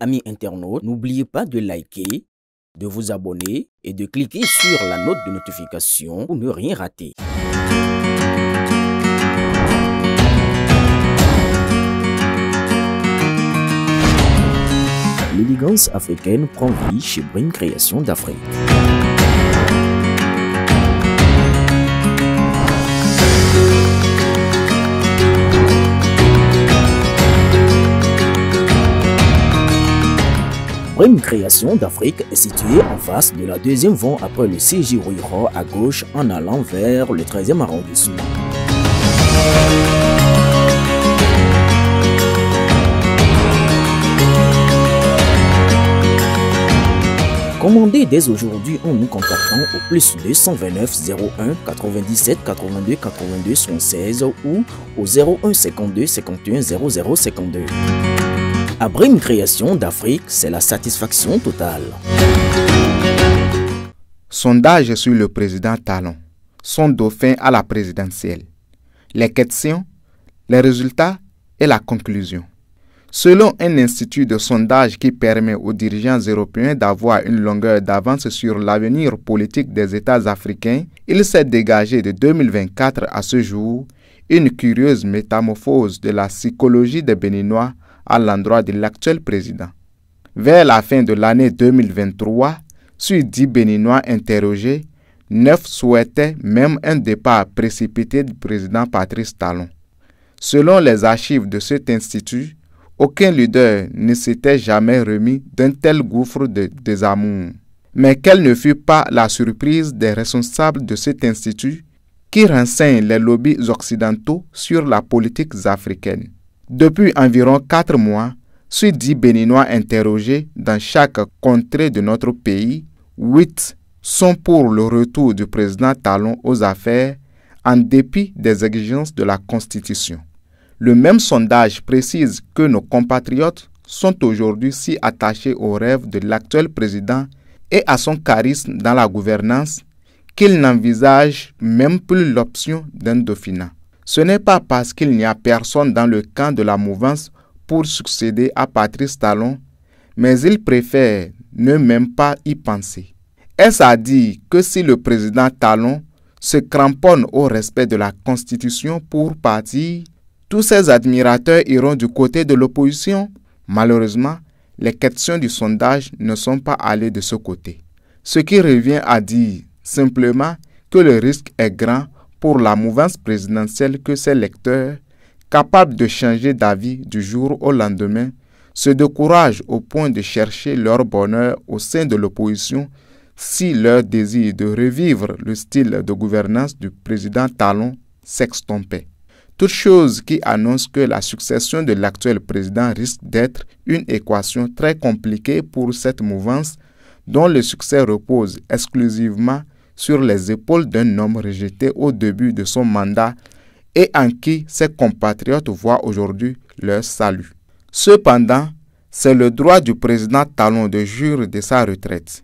Amis internautes, n'oubliez pas de liker, de vous abonner et de cliquer sur la note de notification pour ne rien rater. L'élégance africaine prend vie chez Brim Création d'Afrique. Brim Création d'Afrique est située en face de la deuxième voie après le CJ Rouillera à gauche en allant vers le 13e arrondissement. Commandez dès aujourd'hui en nous contactant au plus 229 01 97 82 82 76 ou au 01 52 51 00 52. À Brim Création d'Afrique, c'est la satisfaction totale. Sondage sur le président Talon, son dauphin à la présidentielle. Les questions, les résultats et la conclusion. Selon un institut de sondage qui permet aux dirigeants européens d'avoir une longueur d'avance sur l'avenir politique des États africains, il s'est dégagé de 2024 à ce jour une curieuse métamorphose de la psychologie des Béninois à l'endroit de l'actuel président. Vers la fin de l'année 2023, sur 10 Béninois interrogés, 9 souhaitaient même un départ précipité du président Patrice Talon. Selon les archives de cet institut, aucun leader ne s'était jamais remis d'un tel gouffre de désamour. Mais quelle ne fut pas la surprise des responsables de cet institut qui renseignent les lobbies occidentaux sur la politique africaine. Depuis environ 4 mois, sur 10 Béninois interrogés dans chaque contrée de notre pays, 8 sont pour le retour du président Talon aux affaires en dépit des exigences de la Constitution. Le même sondage précise que nos compatriotes sont aujourd'hui si attachés au rêve de l'actuel président et à son charisme dans la gouvernance qu'ils n'envisagent même plus l'option d'un dauphinat. Ce n'est pas parce qu'il n'y a personne dans le camp de la mouvance pour succéder à Patrice Talon, mais ils préfèrent ne même pas y penser. Est-ce à dire que si le président Talon se cramponne au respect de la Constitution pour partir, tous ses admirateurs iront du côté de l'opposition? Malheureusement, les questions du sondage ne sont pas allées de ce côté. Ce qui revient à dire simplement que le risque est grand pour la mouvance présidentielle que ses lecteurs, capables de changer d'avis du jour au lendemain, se découragent au point de chercher leur bonheur au sein de l'opposition si leur désir de revivre le style de gouvernance du président Talon s'estompait. Toute chose qui annonce que la succession de l'actuel président risque d'être une équation très compliquée pour cette mouvance dont le succès repose exclusivement sur les épaules d'un homme rejeté au début de son mandat et en qui ses compatriotes voient aujourd'hui leur salut. Cependant, c'est le droit du président Talon de jurer de sa retraite.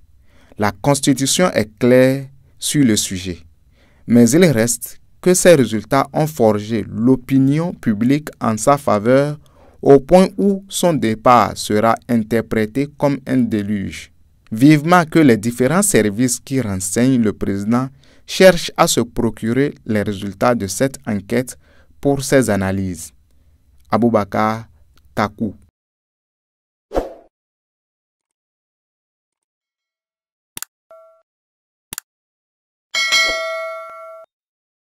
La Constitution est claire sur le sujet, mais il reste que ces résultats ont forgé l'opinion publique en sa faveur au point où son départ sera interprété comme un déluge. Vivement que les différents services qui renseignent le président cherchent à se procurer les résultats de cette enquête pour ses analyses. Aboubakar Takou.